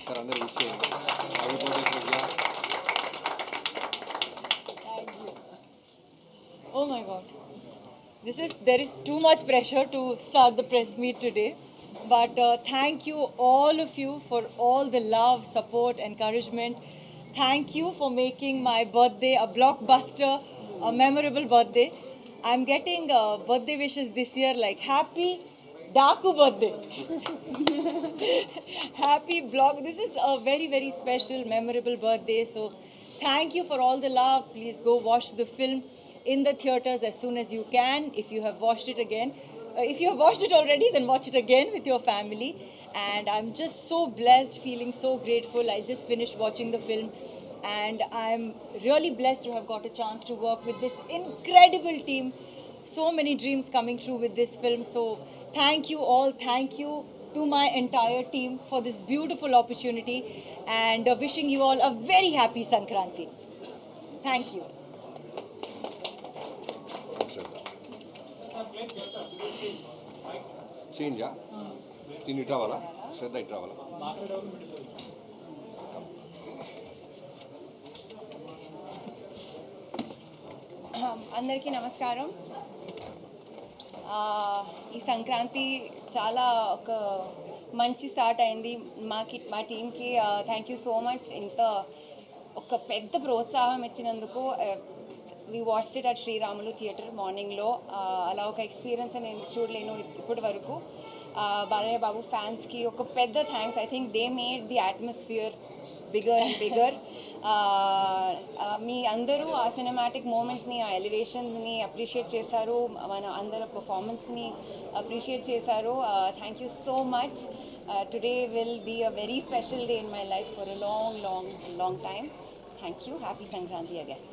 ఒకసారి అందరూ విష్ చేయండి. Happy birthday Pragya. Thank you. Oh my God. There is too much pressure to start the press meet today. But thank you, all of you, for all the love, support, encouragement. Thank you for making my birthday a blockbuster, a memorable birthday. I'm getting birthday wishes this year like happy Daku birthday. Happy blog. This is a very, very special, memorable birthday. So thank you for all the love. Please go watch the film in the theaters as soon as you can. If you have watched it again, if you have watched it already, then watch it again with your family. And I'm just so blessed, feeling so grateful. I just finished watching the film. And I'm really blessed to have got a chance to work with this incredible team. So many dreams coming true with this film. So thank you all. Thank you to my entire team for this beautiful opportunity and wishing you all a very happy Sankranti. Thank you. చేంజా దీన్ని ఇటు రావాలా, శ్రద్ధ ఇటు రావాలా. అందరికీ నమస్కారం. ఈ సంక్రాంతి చాలా ఒక మంచి స్టార్ట్ అయింది మా టీంకి. Thank you so much. ఇంత ఒక పెద్ద ప్రోత్సాహం ఇచ్చినందుకు. We watch it at Sriramulu theatre మార్నింగ్లో. అలా ఒక ఎక్స్పీరియన్స్ నేను చూడలేను ఇప్పటి వరకు. బాలయ్య బాబు ఫ్యాన్స్కి ఒక పెద్ద thanks. I think they made the atmosphere bigger and bigger. మీ అందరూ ఆ సినిమాటిక్ మూమెంట్స్ని, ఆ ఎలివేషన్స్ని అప్రిషియేట్ చేశారు. మన అందరి పర్ఫార్మెన్స్ని అప్రిషియేట్ చేశారు. Thank you so much. Today will be a very special day in my life for a long long long time. Thank you. Happy Sankranti again.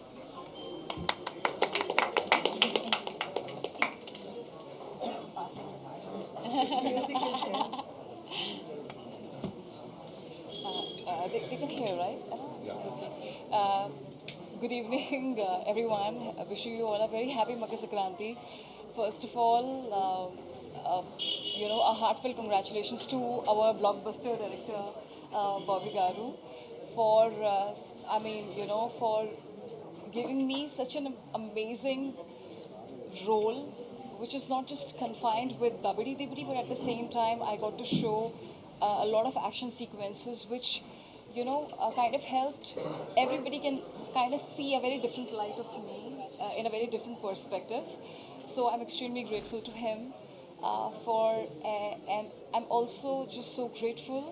They can hear, right? Yeah. Good evening, everyone. Wishing you all a very happy Makar Sankranti. First of all, a heartfelt congratulations to our blockbuster director, Bobby Garu, for for giving me such an amazing role, which is not just confined with Dabidi Dibidi, but at the same time, I got to show a lot of action sequences, which kind of helped everybody can kind of see a very different light of me in a very different perspective. So I'm extremely grateful to him and I'm also just so grateful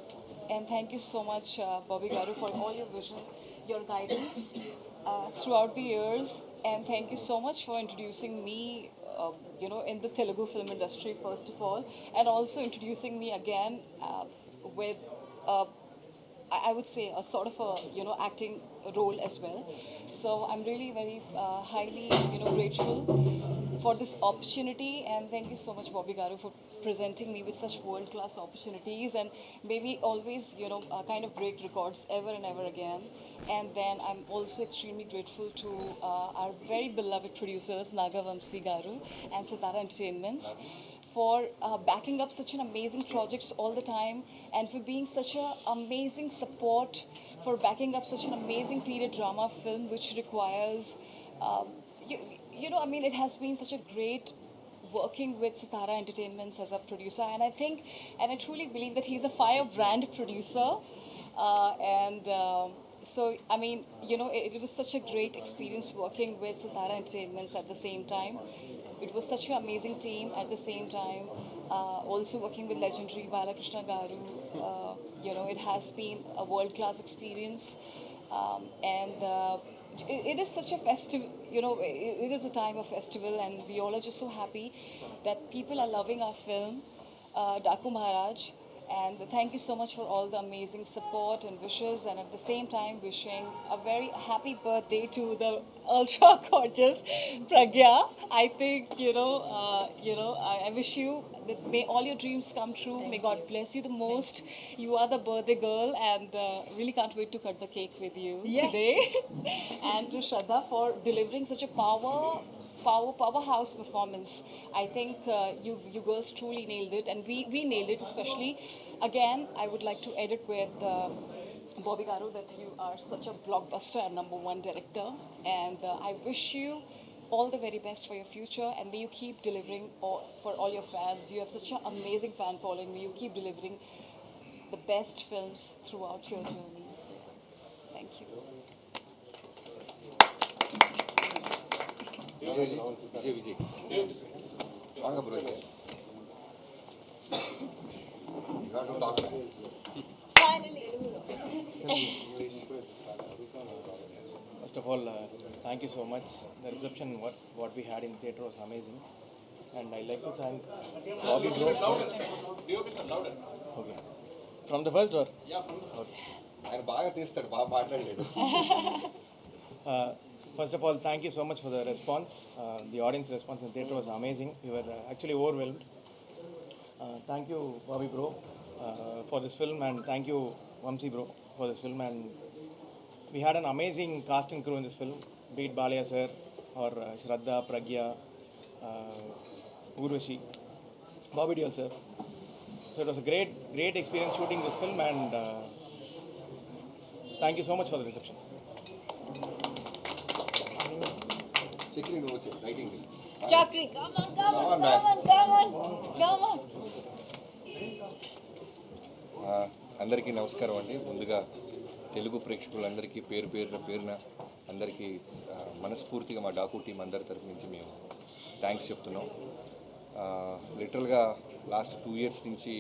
and thank you so much, Bobby Garu, for all your vision, your guidance throughout the years, and thank you so much for introducing me in the Telugu film industry first of all, and also introducing me again with I would say a sort of a acting role as well. So I'm really very highly grateful for this opportunity, and thank you so much, Bobby Garu, for presenting me with such world-class opportunities, and maybe always kind of break records ever and ever again. And then I'm also extremely grateful to our very beloved producers, Naga Vamsi Garu and Sitara Entertainments, for backing up such an amazing projects all the time, and for being such an amazing support for backing up such an amazing period drama film, which requires, it has been such a great working with Sitara Entertainments as a producer, and I truly believe that he's a firebrand producer, and so it was such a great experience working with Sitara Entertainments at the same time. It was such an amazing team at the same time. Also working with legendary Balakrishna Garu, it has been a world-class experience, and it is such a festive, it is a time of festival, and we all are just so happy that people are loving our film, Daku Maharaj. And thank you so much for all the amazing support and wishes, and at the same time wishing a very happy birthday to the ultra gorgeous Pragya. I think I wish you that may all your dreams come true. May God bless you the most. You are the birthday girl, and really can't wait to cut the cake with you today. And to Shraddha for delivering such a powerhouse performance. I think you girls truly nailed it, and we nailed it especially. Again, I would like to edit with Bobby Garu, that you are such a blockbuster and number one director. And I wish you all the very best for your future. And may you keep delivering for all your fans. You have such an amazing fan following. May you keep delivering the best films throughout your journeys. Thank you. Vijay Vanga bro First of all, thank you so much. The reception, what we had in theatre was amazing, and I like to thank Bobby Bro. Okay. From the first or? Okay. ఆయన బాగా తీస్తాడు, బాగా మాట్లాడలేడు. First of all, thank you so much for the response. The audience response in theatre was amazing. We were actually overwhelmed. Thank you, Bobby Bro, for this film, and thank you, Vamsi Bro, for this film. And we had an amazing cast and crew in this film, be it Balia sir or Shraddha, Pragya, Urvashi, Bobby Deol sir. So it was a great experience shooting this film, and thank you so much for the reception. Chakri నువ్వు వచ్చి writing Chakri, come on, come on, Come on, come on, come on, come on. అందరికీ నమస్కారం అండి. ముందుగా తెలుగు ప్రేక్షకులందరికీ పేరున అందరికీ మనస్ఫూర్తిగా మా డాకు టీం అందరి తరఫు నుంచి మేము థ్యాంక్స్ చెప్తున్నాం. లిటరల్గా లాస్ట్ 2 years నుంచి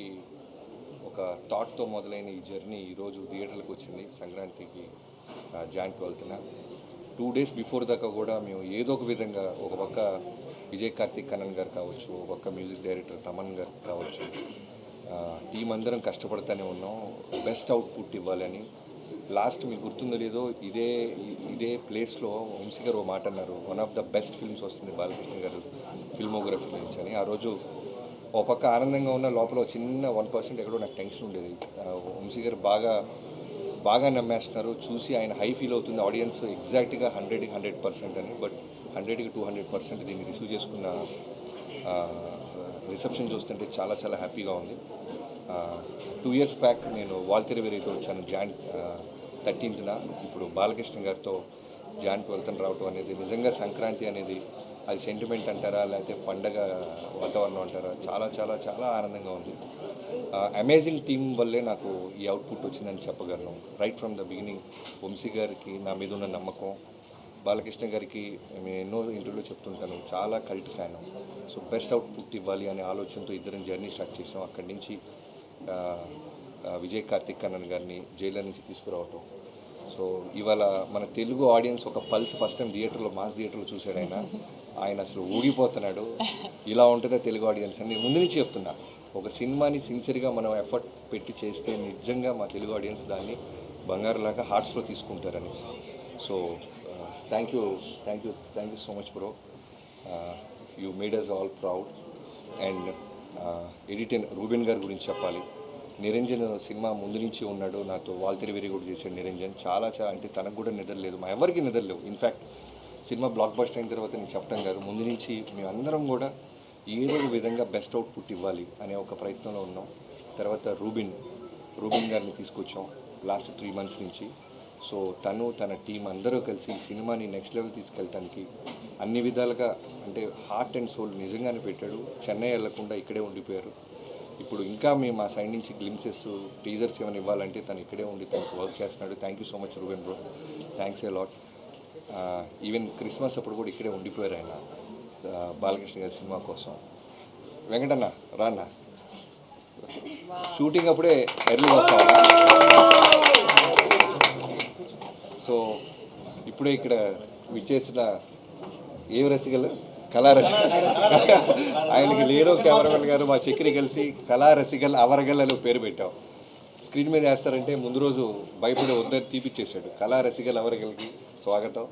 ఒక థాట్తో మొదలైన ఈ జర్నీ ఈరోజు థియేటర్లకు వచ్చింది. సంక్రాంతికి జాన్కి వెళ్తున్నా. 2 days బిఫోర్ దాకా కూడా మేము ఏదో ఒక విధంగా ఒక పక్క విజయ్ కార్తిక్ కన్నన్ గారు కావచ్చు, ఒక పక్క మ్యూజిక్ డైరెక్టర్ తమన్ గారు కావచ్చు, టీం అందరం కష్టపడుతూనే ఉన్నాం బెస్ట్ అవుట్పుట్ ఇవ్వాలని. లాస్ట్ మీకు గుర్తుందో లేదో ఇదే ప్లేస్లో వంశీ గారు ఓ మాట అన్నారు, one of the best films వస్తుంది బాలకృష్ణ గారు ఫిల్మోగ్రఫీ నుంచి అని. ఆ రోజు ఓ పక్క ఆనందంగా ఉన్న లోపల చిన్న 1% ఎక్కడో నాకు టెన్షన్ ఉండేది. వంశీ గారు బాగా నమ్మేస్తున్నారు, చూసి ఆయన హై ఫీల్ అవుతుంది ఆడియన్స్ ఎగ్జాక్ట్గా 100కి 100% అని. బట్ 100కి 200% దీన్ని రిసీవ్ చేసుకున్న రిసెప్షన్ చూస్తుంటే చాలా చాలా హ్యాపీగా ఉంది. 2 years బ్యాక్ నేను వాల్తెరవేరితో వచ్చాను జాన్ 13th. ఇప్పుడు బాలకృష్ణ గారితో జాన్కి వెళ్తాను రావటం అనేది నిజంగా సంక్రాంతి అనేది అది సెంటిమెంట్ అంటారా లేకపోతే పండగ వాతావరణం అంటారా, చాలా చాలా చాలా ఆనందంగా ఉంది. అమేజింగ్ టీం వల్లే నాకు ఈ అవుట్పుట్ వచ్చిందని చెప్పగలను. Right from the beginning Vamsi గారికి నా మీద ఉన్న నమ్మకం, బాలకృష్ణ గారికి నేను ఎన్నో ఇంటర్వ్యూలో చెప్తుంటాను చాలా cult fan. So best output ఇవ్వాలి అనే ఆలోచనతో ఇద్దరం జర్నీ స్టార్ట్ చేసాం. అక్కడి నుంచి విజయ్ కార్తిక్ కన్నన్ గారిని జైలర్ నుంచి తీసుకురావటం. సో ఇవాళ మన తెలుగు ఆడియన్స్ ఒక పల్స్ ఫస్ట్ టైం థియేటర్లో మాస్ థియేటర్లో చూశాడు ఆయన అసలు ఊగిపోతున్నాడు. ఇలా ఉంటుందా తెలుగు ఆడియన్స్ అని ముందు నుంచి చెప్తున్నా. ఒక సినిమాని సిన్సియర్గా మనం ఎఫర్ట్ పెట్టి చేస్తే నిజంగా మా తెలుగు ఆడియన్స్ దాన్ని బంగారులాగా హార్ట్స్లో తీసుకుంటారని. So thank you so much bro. You made us all proud. And editor Ruben గారి గురించి చెప్పాలి. నిరంజన్ సినిమా ముందు నుంచి ఉన్నాడు నాతో, వాల్తెరవేరి కూడా చేశాడు నిరంజన్. చాలా అంటే తనకు కూడా నిద్రలేదు, మా ఎవరికి నిద్రలేవు. ఇన్ఫ్యాక్ట్ సినిమా బ్లాక్ బస్టర్ అయిన తర్వాత నేను చెప్పడం కాదు, ముందు నుంచి మేమందరం కూడా ఏదో ఒక విధంగా బెస్ట్ అవుట్పుట్ ఇవ్వాలి అనే ఒక ప్రయత్నంలో ఉన్నాం. తర్వాత రూబిన్ గారిని తీసుకొచ్చాం లాస్ట్ 3 months నుంచి. సో తన టీం అందరూ కలిసి సినిమాని నెక్స్ట్ లెవెల్ తీసుకెళ్ళటానికి అన్ని విధాలుగా అంటే హార్ట్ అండ్ సోల్ నిజంగానే పెట్టాడు. చెన్నై వెళ్లకుండా ఇక్కడే ఉండిపోయారు. ఇప్పుడు ఇంకా మేము మా సైడ్ నుంచి గ్లిమ్సెస్ టీజర్స్ ఏమైనా ఇవ్వాలంటే తను ఇక్కడే ఉండి తనకు వర్క్ చేస్తున్నాడు. Thank you so much Reuben bro, thanks a lot. Even Christmas అప్పుడు కూడా ఇక్కడే ఉండిపోయారు ఆయన బాలకృష్ణ గారి సినిమా కోసం. వెంకటన్న రాన్న షూటింగ్ అప్పుడే ఎర్లీ వస్తాను. సో ఇప్పుడే ఇక్కడ విచ్చేసిన ఏ రసికలు కళారసికల్ ఆయనకి లేరో కెమెరామెన్ గారు మా చక్రి కలిసి కళారసికల్ అవరగల్ అని పేరు పెట్టాం. స్క్రీన్ మీద వేస్తారంటే ముందు రోజు భయపడే వద్దని తీపిచ్చేసాడు. కళారసికల్ అవరగల్కి స్వాగతం.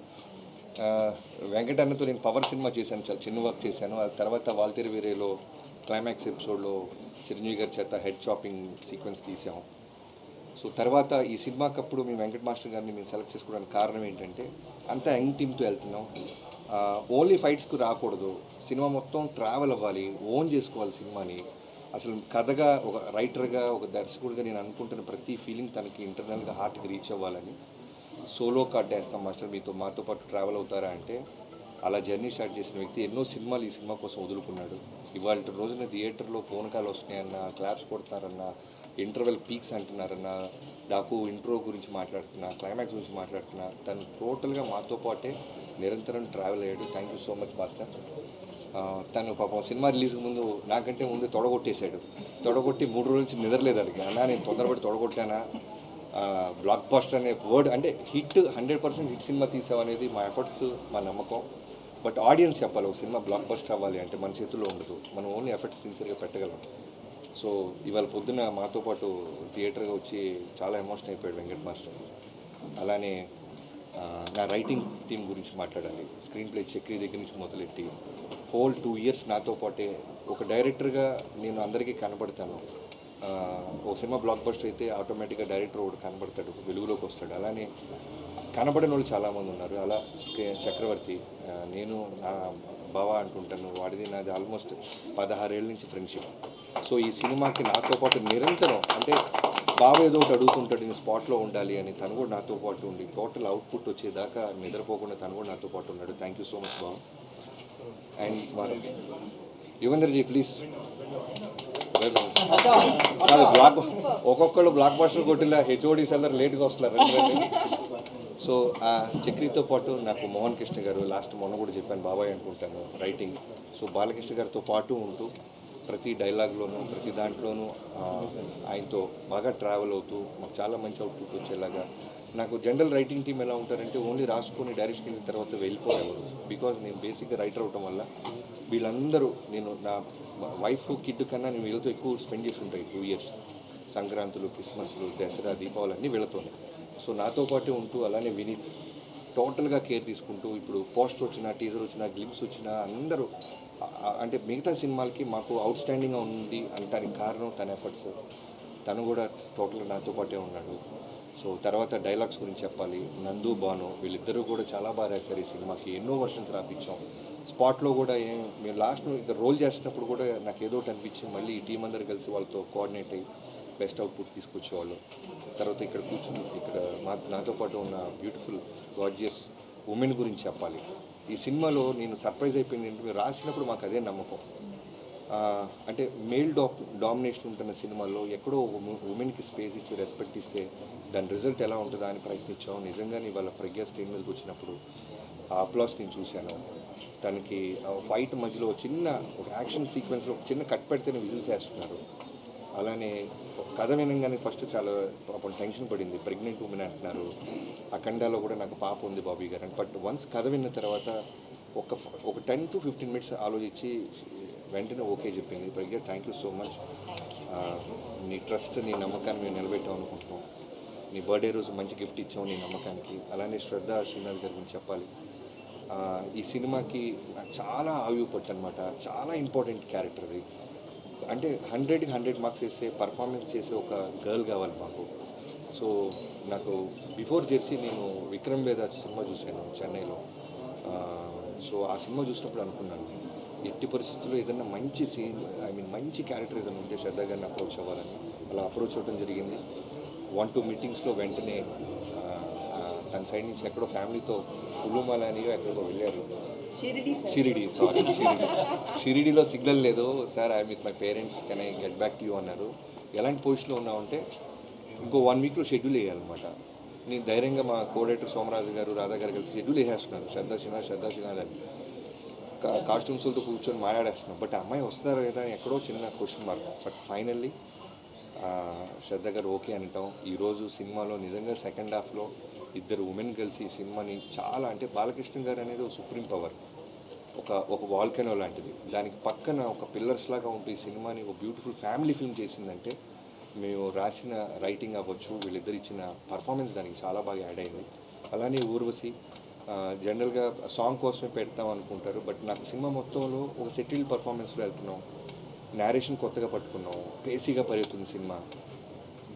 వెంకటన్నతో నేను పవర్ సినిమా చేశాను, చాలా చిన్న వర్క్ చేశాను. ఆ తర్వాత వాల్తెరవేరేలో క్లైమాక్స్ ఎపిసోడ్లో చిరంజీవి గారి చేత హెడ్ చాపింగ్ సీక్వెన్స్ తీసాము. సో తర్వాత ఈ సినిమాకప్పుడు మేము వెంకట మాస్టర్ గారిని మేము సెలెక్ట్ చేసుకోవడానికి కారణం ఏంటంటే అంతా యంగ్ టీమ్తో వెళ్తున్నాం. ఓన్లీ ఫైట్స్కు రాకూడదు, సినిమా మొత్తం ట్రావెల్ అవ్వాలి, ఓన్ చేసుకోవాలి సినిమాని. అసలు కథగా ఒక రైటర్గా ఒక దర్శకుడిగా నేను అనుకుంటున్న ప్రతి ఫీలింగ్ తనకి ఇంటర్నల్గా హార్ట్కి రీచ్ అవ్వాలని సోలో కార్డ్ వేస్తాం మాస్టర్ మాతో పాటు ట్రావెల్ అవుతారా అంటే అలా జర్నీ స్టార్ట్ చేసిన వ్యక్తి ఎన్నో సినిమాలు ఈ సినిమా కోసం వదులుకున్నాడు. ఇవాళ రోజున థియేటర్లో ఫోన్ కాల్ వస్తున్నాయన్న, క్లాప్స్ కొడుతున్నారన్న, ఇంటర్వెల్ పీక్స్ అంటున్నారన్న, డాకు ఇంట్రో గురించి మాట్లాడుతున్నా, క్లైమాక్స్ గురించి మాట్లాడుతున్నా, తను టోటల్గా మాతో పాటే నిరంతరం ట్రావెల్ అయ్యాడు. Thank you so much master. తను పాపం సినిమా రిలీజ్కి ముందు నాకంటే ముందు తొడగొట్టేశాడు. తొడగొట్టి 3 రోజుల నుంచి నిద్రలేదు అడిగి. అన్నా నేను తొందరపడి తొడగొట్టానా, బ్లాక్ బస్టర్ అనే వర్డ్ అంటే హిట్ 100% హిట్ సినిమా తీసావు అనేది మా ఎఫర్ట్స్, మా నమ్మకం. బట్ ఆడియన్స్ చెప్పాలి ఒక సినిమా బ్లాక్ బస్టర్ అవ్వాలి అంటే మన చేతుల్లో ఉండదు. మనం ఓన్లీ ఎఫర్ట్స్ సిన్సియర్గా పెట్టగలం. సో ఇవాళ పొద్దున మాతో పాటు థియేటర్గా వచ్చి చాలా ఎమోషన్ అయిపోయాడు వెంకట్ మాస్టర్. అలానే నా రైటింగ్ టీం గురించి మాట్లాడాలి. స్క్రీన్ ప్లే చక్రి దగ్గర నుంచి మొదలెట్టి హోల్ 2 ఇయర్స్ నాతో పాటే ఒక డైరెక్టర్గా నేను అందరికీ కనపడతాను. ఒక సినిమా బ్లాక్ బస్టర్ అయితే ఆటోమేటిక్గా డైరెక్టర్ ఒకటి కనపడతాడు, వెలుగులోకి వస్తాడు. అలానే కనపడిన వాళ్ళు చాలామంది ఉన్నారు. అలా చక్రవర్తి, నేను నా బావ అంటుంటాను, వాడిది నాది ఆల్మోస్ట్ 16 ఏళ్ళ నుంచి ఫ్రెండ్షిప్. సో ఈ సినిమాకి నాతో పాటు నిరంతరం అంటే బావ ఏదో ఒకటి అడుగుతుంటాడు, నేను స్పాట్లో ఉండాలి అని. తను కూడా నాతో పాటు ఉండి టోటల్ అవుట్పుట్ వచ్చేదాకా నిద్రపోకుండా తను కూడా నాతో పాటు ఉన్నాడు. థ్యాంక్ యూ సో మచ్ బావ. అండ్ మన యువేందర్జీ ప్లీజ్. బ్లాక్ ఒక్కొక్కళ్ళు బ్లాక్ బస్టర్ కొట్టిలా హెచ్ఓడీస్ అందరు లేట్గా వస్తున్నారు. సో ఆ చక్రితో పాటు నాకు మోహన్ కృష్ణ గారు, లాస్ట్ మొన్న కూడా చెప్పాను బాబాయ్ అనుకుంటాను రైటింగ్. సో బాలకృష్ణ గారితో పాటు ఉంటూ ప్రతి డైలాగ్లోనూ ప్రతి దాంట్లోనూ ఆయనతో బాగా ట్రావెల్ అవుతూ మాకు చాలా మంచి అవుట్పుట్ వచ్చేలాగా. నాకు జనరల్ రైటింగ్ టీం ఎలా ఉంటారంటే ఓన్లీ రాసుకొని డైరెక్షన్ అయిన తర్వాత వెళ్ళిపోయేవారు. బికాజ్ నేను బేసిక్గా రైటర్ అవటం వల్ల వీళ్ళందరూ, నేను నా వైఫ్ కిడ్ కన్నా నేను వీళ్ళతో ఎక్కువ స్పెండ్ చేసి ఉంటాయి 2 ఇయర్స్. సంక్రాంతులు, క్రిస్మస్లు, దసరా, దీపావళి అన్నీ వీళ్ళతోనే. సో నాతో పాటు ఉంటూ అలానే విని టోటల్గా కేర్ తీసుకుంటూ ఇప్పుడు పోస్టర్ వచ్చినా, టీజర్ వచ్చినా, గ్లిమ్స్ వచ్చినా అందరూ అంటే మిగతా సినిమాలకి మాకు అవుట్ స్టాండింగ్గా ఉంది అంటానికి కారణం తన ఎఫర్ట్స్. తను కూడా టోటల్గా నాతో పాటే ఉన్నాడు. సో తర్వాత డైలాగ్స్ గురించి చెప్పాలి. నందు, బాను వీళ్ళిద్దరూ కూడా చాలా బాగా రాశారు ఈ సినిమాకి. ఎన్నో వర్షన్స్ రాపించాం. స్పాట్లో కూడా మేము లాస్ట్ ఇక్కడ రోల్ చేస్తున్నప్పుడు కూడా నాకు ఏదో ఒకటి అనిపించింది. మళ్ళీ ఈ టీం అందరూ కలిసి వాళ్ళతో కోఆర్డినేట్ అయ్యి బెస్ట్ అవుట్పుట్ తీసుకొచ్చేవాళ్ళు. తర్వాత ఇక్కడ కూర్చుని ఇక్కడ నాతో పాటు ఉన్న బ్యూటిఫుల్ గార్జియస్ ఉమెన్ గురించి చెప్పాలి. ఈ సినిమాలో నేను సర్ప్రైజ్ అయిపోయింది ఏంటంటే మీరు రాసినప్పుడు మాకు అదే నమ్మకం. అంటే మేల్ డామినేషన్ ఉంటున్న సినిమాల్లో ఎక్కడో ఉమెన్కి స్పేస్ ఇచ్చి రెస్పెక్ట్ ఇస్తే దాని రిజల్ట్ ఎలా ఉంటుందా అని ప్రయత్నించాం. నిజంగానే వాళ్ళ ప్రజ్ఞ స్క్రీన్ మీదకి వచ్చినప్పుడు ఆ అప్లాస్ నేను చూశాను. తనకి ఫైట్ మధ్యలో చిన్న ఒక యాక్షన్ సీక్వెన్స్లో ఒక చిన్న కట్ పెడితేనే విజిల్స్ వేస్తున్నారు. అలానే కథ వినగానే ఫస్ట్ చాలా పాపం టెన్షన్ పడింది. ప్రెగ్నెంట్ ఉమెన్ అంటున్నారు. అఖండాలో కూడా నాకు పాప ఉంది బాబీ గారు అని. బట్ వన్స్ కథ విన్న తర్వాత ఒక 10 to 15 మినిట్స్ ఆలోచించి వెంటనే ఓకే చెప్పింది. ప్రజ్ఞ థ్యాంక్ యూ సో మచ్. నీ ట్రస్ట్, నీ నమ్మకాన్ని మేము నిలబెట్టాం అనుకుంటున్నాం. నీ బర్త్డే రోజు మంచి గిఫ్ట్ ఇచ్చాం నీ నమ్మకానికి. అలానే శ్రద్ధ శ్రీనాథ్ గారి గురించి చెప్పాలి. ఈ సినిమాకి చాలా ఆయువు పట్టు అనమాట. చాలా ఇంపార్టెంట్ క్యారెక్టర్ అది. అంటే 100కి 100 మార్క్స్ వేసే పర్ఫార్మెన్స్ చేసే ఒక గర్ల్ కావాలి మాకు. సో నాకు బిఫోర్ జెర్సీ నేను విక్రమ్ వేద సినిమా చూశాను చెన్నైలో. సో ఆ సినిమా చూసినప్పుడు అనుకున్నాను ఎట్టి పరిస్థితుల్లో ఏదైనా మంచి సీన్, మంచి క్యారెక్టర్ ఏదైనా ఉంటే శ్రద్ధ గారిని అప్రోచ్ అవ్వాలని. అలా అప్రోచ్ అవ్వడం జరిగింది. 1-2 మీటింగ్స్లో వెంటనే తన సైడ్ నుంచి ఎక్కడో ఫ్యామిలీతో కులుమల అని ఎక్కడికో వెళ్ళారు. షిరిడీలో సిగ్నల్ లేదు sir, I with my parents, can I get back to you అన్నారు. ఎలాంటి పొజిషన్లో ఉన్నామంటే ఇంకో 1 వీక్లో షెడ్యూల్ వేయాలన్నమాట. నేను ధైర్యంగా మా కోడైరెక్టర్ సోమరాజు గారు, రాధా గారు కలిసి షెడ్యూల్ వేసేస్తున్నారు. శ్రద్ధ సిన్హా అని కాస్ట్యూమ్స్తో కూర్చొని మాట్లాడేస్తున్నాం. బట్ అమ్మాయి వస్తారా లేదా అని ఎక్కడో చిన్న క్వశ్చన్ మార్క్. బట్ ఫైనల్లీ శ్రద్ధ గారు ఓకే అంటాం. ఈరోజు సినిమాలో నిజంగా సెకండ్ హాఫ్లో 2 ఉమెన్ కలిసి ఈ సినిమాని చాలా, అంటే బాలకృష్ణ గారు అనేది ఒక సుప్రీం పవర్, ఒక వాల్కెనో లాంటిది. దానికి పక్కన ఒక పిల్లర్స్ లాగా ఉంటూ ఈ సినిమాని ఒక బ్యూటిఫుల్ ఫ్యామిలీ ఫిల్మ్ చేసిందంటే మేము రాసిన రైటింగ్ అవ్వచ్చు, వీళ్ళిద్దరు ఇచ్చిన పర్ఫార్మెన్స్ దానికి చాలా బాగా యాడ్ అయింది. అలానే ఊర్వశి జనరల్గా సాంగ్ కోసమే పెడతాం అనుకుంటారు. బట్ నాకు సినిమా మొత్తంలో ఒక సెటిల్డ్ పర్ఫార్మెన్స్లో వెళ్తున్నాం. నేరేషన్ కొత్తగా పట్టుకున్నాం, పేసీగా పరిగెత్తుంది సినిమా.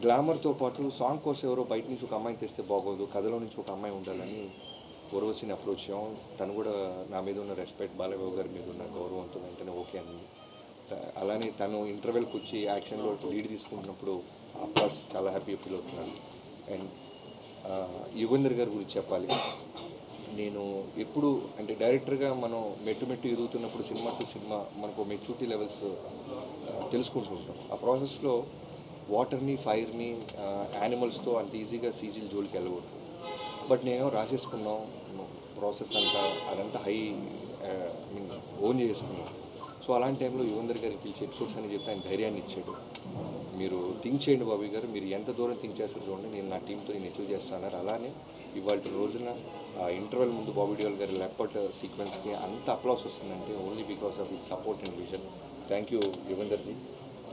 గ్లామర్తో పాటు సాంగ్ కోసం ఎవరో బయట నుంచి ఒక అమ్మాయిని తెస్తే బాగోదు, కథలో నుంచి ఒక అమ్మాయి ఉండాలని ఊర్వశిని అప్రోచ్ అయ్యాం. తను కూడా నా మీద ఉన్న రెస్పెక్ట్, బాలబాబు గారి మీద ఉన్న గౌరవంతో వెంటనే ఓకే అనింది. అలానే తను ఇంటర్వెల్కి వచ్చి యాక్షన్లో లీడ్ తీసుకుంటున్నప్పుడు అప్లాస్ చాలా హ్యాపీగా ఫీల్ అవుతున్నాను. అండ్ యుగంధర్ గారి గురించి చెప్పాలి. నేను ఎప్పుడు అంటే డైరెక్టర్గా మనం మెట్టు మెట్టు ఎదుగుతున్నప్పుడు సినిమా టు సినిమా మనకు మెచ్యూరిటీ లెవెల్స్ తెలుసుకుంటూ ఉంటాం. ఆ ప్రాసెస్లో వాటర్ని, ఫైర్ని, యానిమల్స్తో అంత ఈజీగా సీజీల జోలికి వెళ్ళకూడదు. బట్ నేను రాసేసుకున్నాం ప్రాసెస్ అంతా, అదంతా హై మీన్ ఓన్ చేసుకున్నాం. సో అలాంటి టైంలో యుగంధర్ గారికి పిలిచి ఎపిసోడ్స్ అని చెప్పి ఆయన ధైర్యాన్ని ఇచ్చాడు. మీరు థింక్ చేయండి బాబీ గారు, మీరు ఎంత దూరం థింక్ చేస్తారు చూడండి, నేను నా టీంతో నేను అచీవ్ చేస్తాను. అలానే ఇవాళ రోజున ఇంటర్వెల్ ముందు బాబీ డియోల్ గారి లెపర్ట్ సీక్వెన్స్కి అంత అప్లాస్ వస్తుందంటే only because of his support and vision. Thank you Yugandhar ji,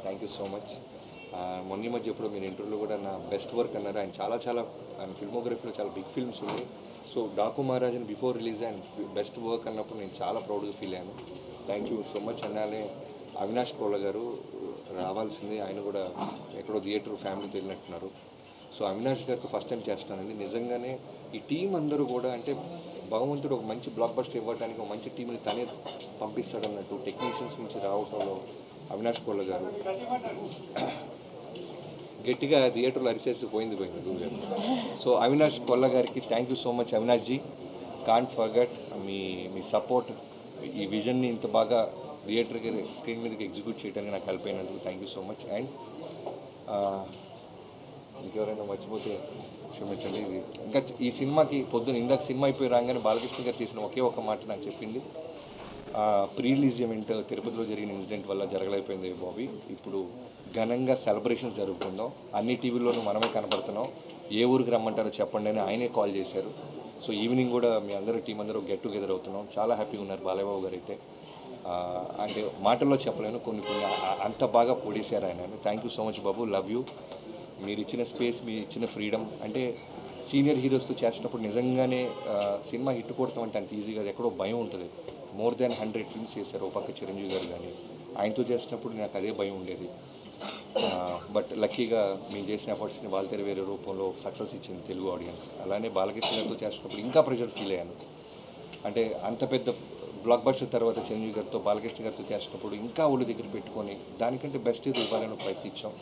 thank you so much. మొన్న మధ్య ఎప్పుడు మీరు ఇంటర్వ్యూలో కూడా నా బెస్ట్ వర్క్ అన్నారు. ఆయన ఫిల్మోగ్రఫీలో చాలా బిగ్ ఫిల్మ్స్ ఉన్నాయి. సో డాకు మహారాజన్ బిఫోర్ రిలీజ్ ఆయన బెస్ట్ వర్క్ అన్నప్పుడు నేను చాలా ప్రౌడ్గా ఫీల్ అయ్యాను. Thank you so much. అన్నాలే అవినాష్ కోళ్ళ గారు రావాల్సింది, ఆయన కూడా ఎక్కడో థియేటర్ ఫ్యామిలీతో వెళ్ళినట్టున్నారు. సో అవినాష్ గారితో ఫస్ట్ టైం చేస్తున్నానండి. నిజంగానే ఈ టీం అందరూ కూడా అంటే భగవంతుడు ఒక మంచి బ్లాక్ బస్టర్ ఇవ్వడానికి ఒక మంచి టీంని తనే పంపిస్తాడన్నట్టు టెక్నీషియన్స్ నుంచి రావటంలో అవినాష్ కోళ్ళ గారు గట్టిగా థియేటర్లో అరిసేసి పోయింది గురువు. సో అవినాష్ కొల్ల గారికి thank you so much. Avinash ji, can't forget మీ సపోర్ట్, ఈ విజన్ని ఇంత బాగా థియేటర్కి స్క్రీన్ మీదకి ఎగ్జిక్యూట్ చేయడానికి నాకు హెల్ప్ అయినందుకు thank you so much. And ఇంకెవరైనా మర్చిపోతే క్షమించండి. ఇది ఇంకా ఈ సినిమాకి ఇందాక సినిమా అయిపోయి రాగానే బాలకృష్ణ గారు చేసిన ఒకే ఒక మాట నాకు చెప్పింది, ప్రీ రిలీజ్ ఈవెంట్ తిరుపతిలో జరిగిన ఇన్సిడెంట్ వల్ల జరగలేకపోయింది బాబీ, ఇప్పుడు ఘనంగా సెలబ్రేషన్స్ జరుగుతుందాం, అన్ని టీవీల్లోనూ మనమే కనపడుతున్నాం, ఏ ఊరికి రమ్మంటారో చెప్పండి అని ఆయనే కాల్ చేశారు. సో ఈవినింగ్ కూడా మీ అందరూ టీం అందరూ గెట్ టుగెదర్ అవుతున్నాం. చాలా హ్యాపీగా ఉన్నారు బాలయ్యబాబు గారు అయితే. అంటే మాటల్లో చెప్పలేను, కొన్ని అంత బాగా పొడిశారు ఆయన. Thank you so much Babu, love you. మీరు ఇచ్చిన స్పేస్, మీరు ఇచ్చిన ఫ్రీడమ్, అంటే సీనియర్ హీరోస్తో చేసినప్పుడు నిజంగానే సినిమా హిట్ కొడతామంటే అంత ఈజీగా ఎక్కడో భయం ఉంటుంది. మోర్ దాన్ 100 ఫిల్మ్స్ చేశారు. ఒక పక్క చిరంజీవి గారు కానీ ఆయనతో చేసినప్పుడు నాకు అదే భయం ఉండేది. బట్ లక్కీగా మేము చేసిన ఎఫర్ట్స్ని వాళ్ళ వేరే రూపంలో సక్సెస్ ఇచ్చింది తెలుగు ఆడియన్స్. అలానే బాలకృష్ణ గారితో చేసినప్పుడు ఇంకా ప్రెషర్ ఫీల్ అయ్యాను. అంటే అంత పెద్ద బ్లాక్ బస్టర్ తర్వాత చిరంజీవి గారితో బాలకృష్ణ గారితో చేసినప్పుడు ఇంకా ఒళ్ళు దగ్గర పెట్టుకొని దానికంటే బెస్ట్ ఇది ఇవ్వాలని ప్రయత్నించాం.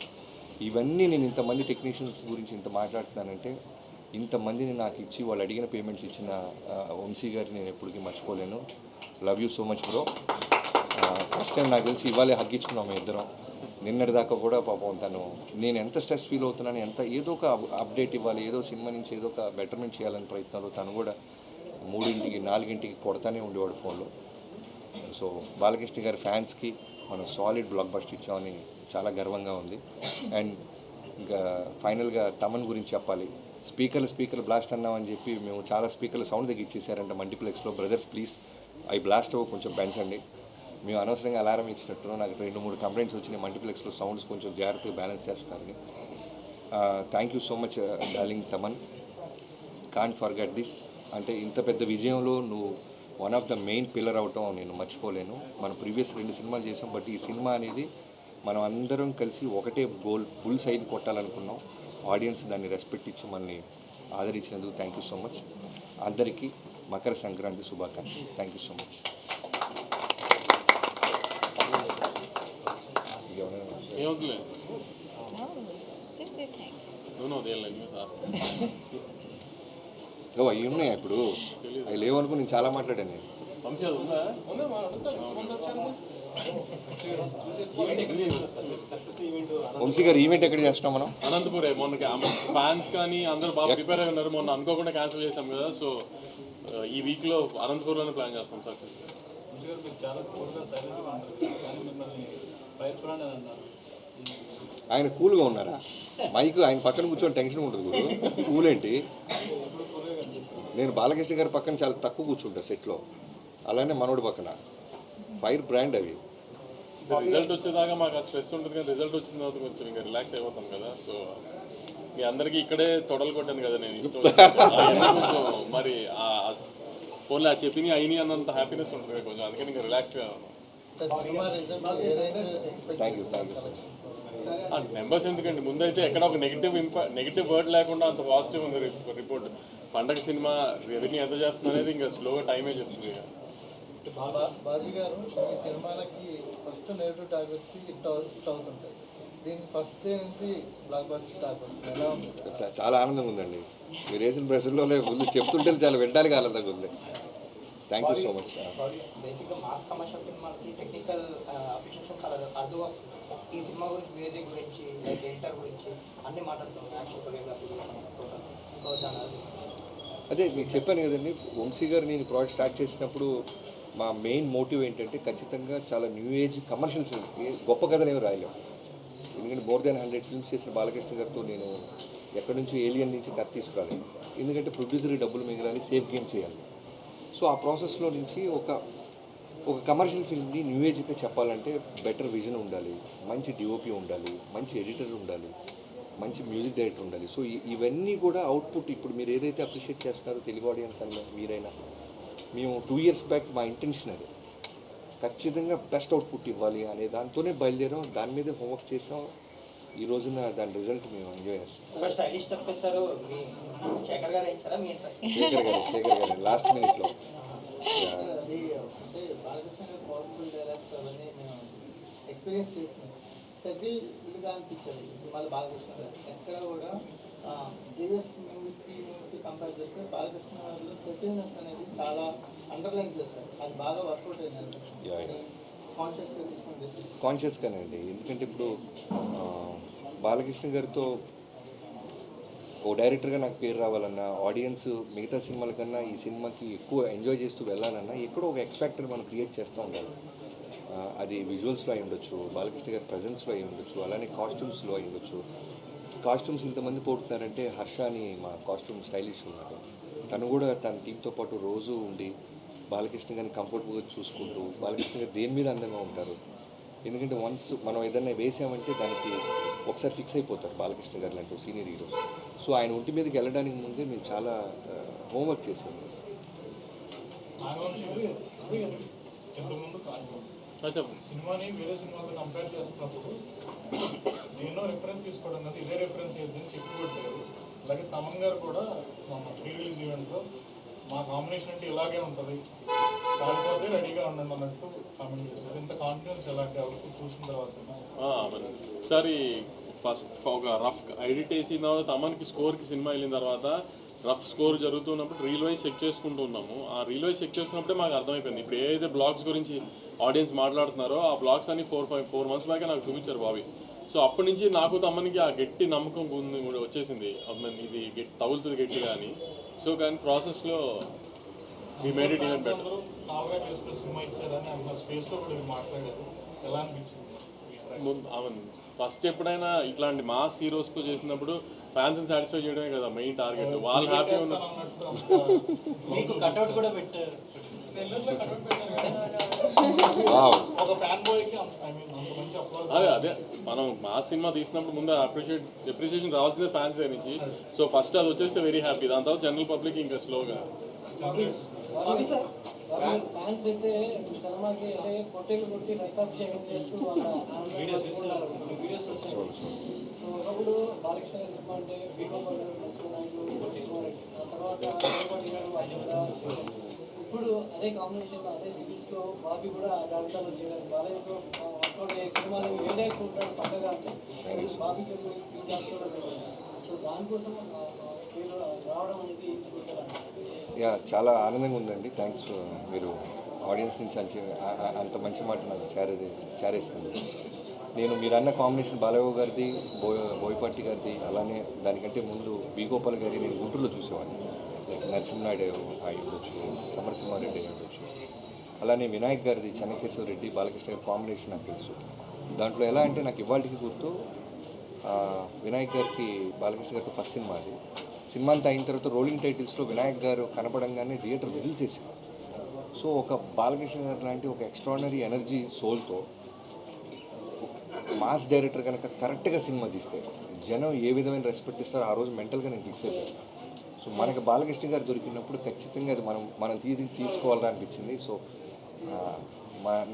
ఇవన్నీ నేను ఇంతమంది టెక్నీషియన్స్ గురించి ఇంత మాట్లాడుతున్నానంటే ఇంతమందిని నాకు ఇచ్చి వాళ్ళు అడిగిన పేమెంట్స్ ఇచ్చిన వంశీ గారిని నేను ఎప్పటికీ మర్చిపోలేను. Love you so much bro. First time నాకు తెలిసి ఇవాళే హగ్గించుకున్నాం మేము ఇద్దరం. నిన్నటి దాకా కూడా పాపం నేను ఎంత స్ట్రెస్ ఫీల్ అవుతున్నాను, ఏదో ఒక అప్డేట్ ఇవ్వాలి, ఏదో సినిమా నుంచి ఏదో ఒక బెటర్మెంట్ చేయాలని ప్రయత్నాలు తను కూడా 3ంటికి 4ంటికి కొడతానే ఉండేవాడు ఫోన్లో. సో బాలకృష్ణ గారి ఫ్యాన్స్కి మనం సాలిడ్ బ్లాక్ బస్టర్ ఇచ్చామని చాలా గర్వంగా ఉంది. అండ్ ఇంకా ఫైనల్గా తమన్ గురించి చెప్పాలి. స్పీకర్లు బ్లాస్ట్ అన్నామని చెప్పి మేము చాలా స్పీకర్లు సౌండ్ తగ్గించేసారంట మల్టీప్లెక్స్లో. బ్రదర్స్ ప్లీజ్ అవి బ్లాస్ట్ అవ్వ కొంచెం పెంచండి. మేము అనవసరంగా అలారం ఇచ్చినట్టు నాకు 2-3 కంప్లైంట్స్ వచ్చినాయి. మల్టీప్లెక్స్లో సౌండ్స్ కొంచెం జాగ్రత్తగా బ్యాలెన్స్ చేస్తున్నారని. Thank you so much darling Thaman, can't forget this. అంటే ఇంత పెద్ద విజయంలో నువ్వు one of the main pillar అవటం నేను మర్చిపోలేను. మనం ప్రీవియస్ 2 సినిమాలు చేసాం, బట్ ఈ సినిమా అనేది మనం అందరం కలిసి ఒకటే గోల్, బుల్ సైడ్ కొట్టాలనుకున్నాం. ఆడియన్స్ దాన్ని రెస్పెక్ట్ ఇచ్చి మనల్ని ఆదరించినందుకు థ్యాంక్ యూ సో మచ్. అందరికీ మకర సంక్రాంతి శుభాకాంక్షలు. Thank you so much. ఏమవుతులే Just say thanks. అవి ఉన్నాయా ఇప్పుడు? అవి లేవనుకో నేను చాలా మాట్లాడాను. నేను వంశీ అది ఉందా? వంశీ గారు ఈవెంట్ ఎక్కడ చేస్తున్నాం మనం? అనంతపురే. మొన్న ఫ్యాన్స్ కానీ అందరూ బాగా ప్రిపేర్ అయి ఉన్నారు. మొన్న అనుకోకుండా క్యాన్సిల్ చేసాం కదా, సో ఈ వీక్లో అనంతపూర్లోనే ప్లాన్ చేస్తాం సక్సెస్. ఆయన కూల్గా ఉన్నారా? మైక్ ఆయన పక్కన కూర్చొని టెన్షన్ ఉంటుంది గురు. కూల్ ఏంటి? నేను బాలకృష్ణ గారి పక్కన చాలా తక్కువ కూర్చుంటా సెట్లో, అలానే మనోడి పక్కన. ఫైర్ బ్రాండ్ అవి. రిజల్ట్ వచ్చేదాకా మాకు ఆ స్ట్రెస్ ఉంటుంది, కానీ రిజల్ట్ వచ్చిన తర్వాత కొంచెం ఇంకా రిలాక్స్ అయిపోతాం కదా. సో మీ అందరికీ ఇక్కడే తొడలు కొట్టాను కదా నేను, ఇష్టం కొంచెం మరి ఫోన్లో ఆ చెప్పిన అయినాయి అన్నంత హ్యాపీనెస్ ఉంటుంది కొంచెం, అందుకని ఇంకా రిలాక్స్గా థ్యాంక్ యూ. నెంబర్స్ ఎందుకండి, ముందైతే ఎక్కడ ఒక నెగిటివ్ వర్డ్ లేకుండా అంత పాజిటివ్ ఉంది రిపోర్ట్. పండగ సినిమా రెవెన్యూ ఎంత చేస్తుంది అనేది ఇంకా స్లోగా టైమే చెప్తుంది. బాబీ గారు ఈ సినిమాలకి ఫస్ట్ నెగిటివ్ టాక్ వచ్చి హిట్ అవుతుంటాయి. దీనికి ఫస్ట్ డే నుంచి బ్లాక్ బస్టర్ టాక్ వస్తుంది. ఎలా ఉంది? చాలా ఆనందంగా ఉందండి. మీరు వేసిన ప్రశ్నలో ముందు చెప్తుంటే చాలా వినడానికి ఆనందంగా ఉంది. Thank you so much. బేసిక్గా మాస్ కమర్షియల్ సినిమాకి టెక్నికల్ అప్రిషియేషన్ చాలా అర్థం అవుతుంది. ఈ సినిమా గురించి, మ్యూజిక్ గురించి, లైక్ ఎడిటర్ గురించి అన్నీ మాట్లాడుతున్నాం. యాక్షన్ కొరియోగ్రఫీ సో దాని అదే మీకు చెప్పాను కదండి, వంశీ గారు నేను ప్రాజెక్ట్ స్టార్ట్ చేసినప్పుడు మా మెయిన్ మోటివ్ ఏంటంటే ఖచ్చితంగా చాలా న్యూ ఏజ్ కమర్షియల్ ఫిల్మ్స్, గొప్ప కథలు ఏమి రాయలేము. ఎందుకంటే మోర్ దాన్ 100 ఫిల్మ్స్ చేసిన బాలకృష్ణ గారితో నేను ఎక్కడి నుంచి ఏలియన్ నుంచి కథ తీసుకురాలేదు. ఎందుకంటే ప్రొడ్యూసర్కి డబ్బులు మిగలాలి, సేఫ్ గేమ్ చేయాలి. సో ఆ ప్రాసెస్లో నుంచి ఒక కమర్షియల్ ఫిల్మ్ని న్యూ ఏజ్కి చెప్పాలంటే బెటర్ విజన్ ఉండాలి, మంచి డిఓపి ఉండాలి, మంచి ఎడిటర్ ఉండాలి, మంచి మ్యూజిక్ డైరెక్టర్ ఉండాలి. సో ఇవన్నీ కూడా అవుట్పుట్ ఇప్పుడు మీరు ఏదైతే అప్రిషియేట్ చేస్తున్నారో తెలుగు ఆడియన్స్ అన్న మీరైనా, మేము 2 years బ్యాక్ మా ఇంటెన్షన్ అది ఖచ్చితంగా బెస్ట్ అవుట్పుట్ ఇవ్వాలి అనే దాంతోనే బయలుదేరాం. దాని మీదే హోంవర్క్ చేసాం. ఈ రోజున దాని రిజల్ట్ మేము ఎంజాయ్ చేస్తాం. స్టైలిష్ స్టెప్ వేస్తారు. మీ శేఖర్ గారు వేయించారా? మీ శేఖర్ గారు లాస్ట్ మినిట్లో. అది అంటే బాలకృష్ణ గారు పవర్ఫుల్ డైలాగ్స్ అవన్నీ మేము ఎక్స్పీరియన్స్ చేస్తున్నాం. సెటిల్గా అనిపించాలి ఈ సినిమాలో బాలకృష్ణ గారు. ఎక్కడ కూడా ప్రీవియస్ మూవీస్కి కంపేర్ చేస్తే బాలకృష్ణ గారిలో సెటిల్నెస్ అనేది చాలా అండర్లైన్ చేస్తారు. అది బాగా వర్కౌట్ అయింది. కాన్షియస్గా తీసుకుని చేసి కాన్షియస్గానే అండి. ఎందుకంటే ఇప్పుడు బాలకృష్ణ గారితో ఓ డైరెక్టర్గా నాకు పేరు రావాలన్నా, ఆడియన్స్ మిగతా సినిమాల కన్నా ఈ సినిమాకి ఎక్కువ ఎంజాయ్ చేస్తూ వెళ్ళాలన్నా ఎక్కడో ఒక ఎక్స్ఫాక్టర్ మనం క్రియేట్ చేస్తూ ఉండాలి. అది విజువల్స్లో అయి ఉండొచ్చు, బాలకృష్ణ గారి ప్రజెన్స్లో అయి ఉండొచ్చు, అలానే కాస్ట్యూమ్స్లో అయి ఉండొచ్చు. కాస్ట్యూమ్స్ ఇంతమంది పోతున్నారంటే హర్ష అని మా కాస్ట్యూమ్ స్టైలిష్ ఉన్నారు. తను కూడా తన టీంతో పాటు రోజు ఉండి బాలకృష్ణ గారిని కంఫర్టబుల్గా చూసుకుంటూ, బాలకృష్ణ గారు దేని మీద అందంగా ఉంటారు. ఎందుకంటే వన్స్ మనం ఏదైనా వేసామంటే దానికి ఒకసారి ఫిక్స్ అయిపోతారు బాలకృష్ణ గారు లాంటి సీనియర్ హీరోస్. సో ఆయన ఒంటి మీదకి వెళ్ళడానికి ముందే మేము చాలా హోంవర్క్ చేసాము. సినిమాని వేరే సినిమాతో కంపేర్ చేస్తున్నప్పుడు ఎన్నో రిఫరెన్స్ తీసుకోవడం కదా, ఇదే రిఫరెన్స్ ఏదని చెప్పి పెట్టారు. అలాగే తమన్ గారు కూడా మన ప్రీ రిలీజ్ ఈవెంట్లో మా కాంబినేషన్ అంటే ఇలాగే ఉంటుంది, కాకపోతే రెడీగా ఉండండి అన్నట్టు కామెంట్ చేశారు. ఇంత కాన్ఫిడెన్స్ ఎలాంటి అవుట్పుట్ చూసిన తర్వాత? ఒకసారి ఫస్ట్ ఒక రఫ్ ఎడిట్ వేసిన తర్వాత తమన్కి స్కోర్కి సినిమా వెళ్ళిన తర్వాత రఫ్ స్కోర్ జరుగుతున్నప్పుడు రీల్ వైజ్ చెక్ చేసుకుంటూ ఉన్నాము. ఆ రీల్ వైజ్ చెక్ చేస్తున్నప్పుడే మాకు అర్థమైపోయింది. ఇప్పుడు ఏదైతే బ్లాగ్స్ గురించి ఆడియన్స్ మాట్లాడుతున్నారో ఆ బ్లాగ్స్ అన్ని 4 months బ్యాకే నాకు చూపించారు బాబీ. సో అప్పటి నుంచి నాకు తమన్కి ఆ గట్టి నమ్మకం వచ్చేసింది, ఇది తగులుతుంది గట్టిగా అని. సో కానీ ప్రాసెస్లో మీ మేడ్ ఇట్ ఈవెన్ బెటర్. సినిమా ఇచ్చారని అన్న స్పేస్లో కూడా మాట్లాడారు. ఎలా అనిపించింది? అవును, ఫస్ట్ ఎప్పుడైనా ఇట్లాంటి మాస్ హీరోస్తో చేసినప్పుడు ఫ్యాన్స్ని సాటిస్ఫై చేయడమే కదా మెయిన్ టార్గెట్. వాళ్ళు హ్యాపీ ఉన్నారు. మీకు కట్అవుట్ కూడా పెట్టారు. అదే మనం మాస్ సినిమా తీసినప్పుడు ముందు అప్రిషియేషన్ రావాల్సిందే ఫ్యాన్స్ దగ్గర నుంచి. సో ఫస్ట్ అది వచ్చేస్తే వెరీ హ్యాపీ. దాని తర్వాత జనరల్ పబ్లిక్ ఇంకా స్లోగా. ఫ్యాన్స్ అయితే సినిమాకి అంటే పొట్టేలు కొట్టి రక్తాభిషేకం చేస్తూ వీడియోస్ వచ్చాయి. సో ఒకప్పుడు బాలకృష్ణ గారి సినిమా అంటే తర్వాత ఇప్పుడు అదే కాంబినేషన్ అదే సిరీస్లో బాబీ కూడా జాబితాలో చేయడం బాలయ్యతో వర్కౌట్ అయ్యే సినిమాలు ఏ డైరెక్టర్ ఉంటాడు పక్కగా అంటే బాబీకి ఈ జాబితాలో సో దానికోసం రావడం అనేది యా చాలా ఆనందంగా ఉందండి. థ్యాంక్స్. మీరు ఆడియన్స్ నుంచి అంత మంచి మాట నాకు చేరేసింది. మీరు అన్న కాంబినేషన్ బాలయ్య గారిది, బోయపాటి గారిది, అలానే దానికంటే ముందు బి గోపాల్ గారి నేను గుంటూరులో చూసేవాడిని. లైక్ నరసింహనాయుడు అయి ఉండొచ్చు, సమరసింహారెడ్డి అయి ఉండొచ్చు, అలానే వినాయక్ గారిది చెన్నకేశ్వర రెడ్డి, బాలకృష్ణ గారి కాంబినేషన్ నాకు తెలుసు. దాంట్లో ఎలా అంటే నాకు ఇవాళకి గుర్తు, వినాయక్ గారికి బాలకృష్ణ గారితో ఫస్ట్ సినిమా అది. సినిమా అంతా అయిన తర్వాత రోలింగ్ టైటిల్స్లో వినాయక్ గారు కనపడంగానే థియేటర్ విజిల్స్ వేసింది. సో ఒక బాలకృష్ణ గారు లాంటి ఒక ఎక్స్ట్రాడినరీ ఎనర్జీ సోల్తో మాస్ డైరెక్టర్ కనుక కరెక్ట్గా సినిమా తీస్తే జనం ఏ విధమైన రెస్పెక్ట్ ఇస్తారో ఆ రోజు మెంటల్గా నేను ఫిక్స్ అయిపోయాను. సో మనకి బాలకృష్ణ గారు దొరికినప్పుడు ఖచ్చితంగా అది మనం తీసుకోవాలని అనిపించింది. సో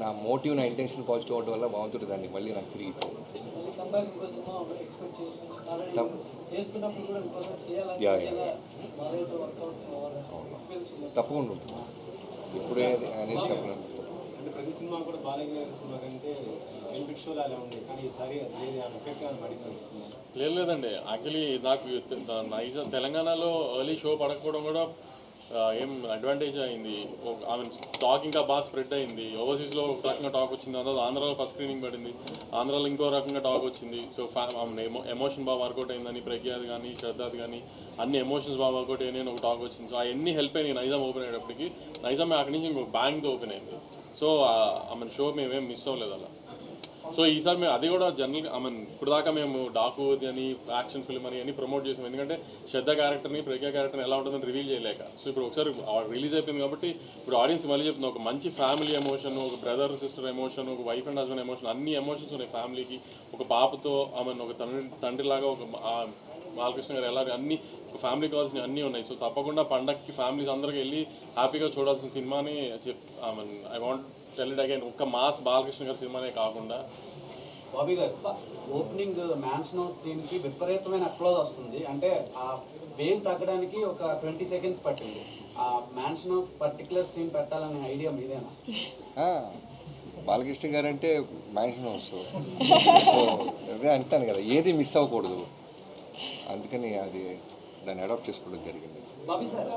నా మోటివ్, నా ఇంటెన్షన్ పాజిటివ్ అవడం వల్ల బాగుంటుంది. దాన్ని మళ్ళీ నాకు తిరిగి తప్పకుండా ఉంటుంది. ఇప్పుడే అనేది చెప్పలేను. అంటే ప్రతి సినిమా కూడా బాలయ్య గారి సినిమా కంటే బెనిఫిట్ షోలు అలా ఉంది, కానీ ఈసారి అది లేదు, ఆ ఎఫెక్ట్ అని పడింది. లేదండి, యాక్చువల్లీ నాకు తెలంగాణలో ఎర్లీ షో పడకపోవడం కూడా ఏం అడ్వాంటేజ్ అయింది. ఆమె టాక్ ఇంకా బాగా స్ప్రెడ్ అయింది. ఓవర్సీస్లో ఒక రకంగా టాక్ వచ్చింది, అందులో ఆంధ్రాలో ఫస్ట్ స్క్రీనింగ్ పడింది, ఆంధ్రాలో ఇంకో రకంగా టాక్ వచ్చింది. సో ఎమోషన్ బాగా వర్కౌట్ అయిందని ప్రజ్ఞాది కానీ శ్రద్ధాది కానీ అన్ని ఎమోషన్స్ బాగా వర్కౌట్ అయ్యాయని ఒక టాక్ వచ్చింది. సో అవన్నీ హెల్ప్ అయినాయి నైజాం ఓపెన్ అయ్యేటప్పటికి. నైజాం అక్కడి నుంచి ఇంకో బ్యాంక్తో ఓపెన్ అయింది. సో ఆమె షో మేమేం మిస్ అవ్వలేదు అలా. సో ఈసారి మేము అది కూడా జనరల్గా ఇప్పుడు దాకా మేము డాకు అని యాక్షన్ ఫిల్మ్ అని అన్ని ప్రమోట్ చేసాం, ఎందుకంటే శ్రద్ధ క్యారెక్టర్ని ప్రజ్ఞా క్యారెక్టర్ని ఎలా ఉంటుందని రివీల్ చేయలేక. సో ఇప్పుడు ఒకసారి రిలీజ్ అయిపోయింది కాబట్టి ఇప్పుడు ఆడియన్స్ మళ్ళీ చెప్తుంది, ఒక మంచి ఫ్యామిలీ ఎమోషన్, ఒక బ్రదర్ సిస్టర్ ఎమోషన్, ఒక వైఫ్ అండ్ హస్బెండ్ ఎమోషన్, అన్ని ఎమోషన్స్ ఉన్నాయి ఫ్యామిలీకి. ఒక పాపతో ఒక తండ్రిలాగా ఒక బాలకృష్ణ గారు ఎలా అన్ని ఒక ఫ్యామిలీ కావాల్సిన అన్నీ ఉన్నాయి. సో తప్పకుండా పండగకి ఫ్యామిలీస్ అందరికీ వెళ్ళి హ్యాపీగా చూడాల్సిన సినిమాని I want tell it again, ఒక్క మాస్ బాలకృష్ణ గారి సినిమానే కాకుండా. బాబీ గారు, ఓపెనింగ్ మ్యాన్షన్ హౌస్ సీన్కి విపరీతమైన అప్లోజ్ వస్తుంది. అంటే ఆ వేవ్ తగ్గడానికి ఒక 20 seconds పట్టింది. ఆ మ్యాన్షన్ హౌస్ పర్టికులర్ సీన్ పెట్టాలనే ఐడియా మీదేనా? బాలకృష్ణ గారు అంటే మ్యాన్షన్ హౌస్. సో అదే అంటాను కదా, ఏది మిస్ అవ్వకూడదు, అందుకని అది దాన్ని అడాప్ట్ చేసుకోవడం జరిగింది. బాబీ సార్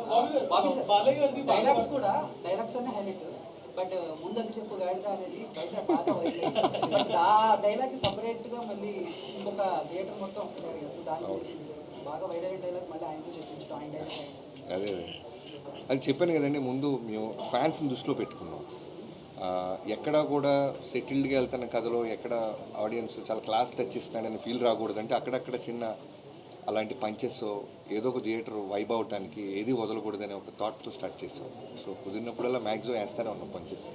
డైలాగ్స్ కూడా డైలాగ్స్ అనే హైలైట్, బట్ ముందది చెప్పు గాడిద అనేది బయట బాగా వైరల్. బట్ ఆ డైలాగ్ సపరేట్గా మళ్ళీ ఇంకొక థియేటర్ మొత్తం ఒక్కసారి కదా, సో దాని గురించి బాగా వైరల్ డైలాగ్ మళ్ళీ ఆయనతో చెప్పించడం, ఆయన డైలాగ్ అదే అది చెప్పాను కదండి, ముందు మేము ఫ్యాన్స్ని దృష్టిలో పెట్టుకున్నాం. ఎక్కడా కూడా సెటిల్డ్గా వెళ్తున్న కథలో ఎక్కడ ఆడియన్స్ చాలా క్లాస్ టచ్ ఇస్తున్నాడని ఫీల్ రాకూడదంటే అక్కడక్కడ చిన్న అలాంటి పంచెస్ ఏదో ఒక థియేటర్ వైబ్ అవటానికి ఏది వదలకూడదనే ఒక థాట్తో స్టార్ట్ చేసాం. సో కుదిరినప్పుడల్లా మ్యాక్సిమం వేస్తూనే ఉన్నాం పంచెస్.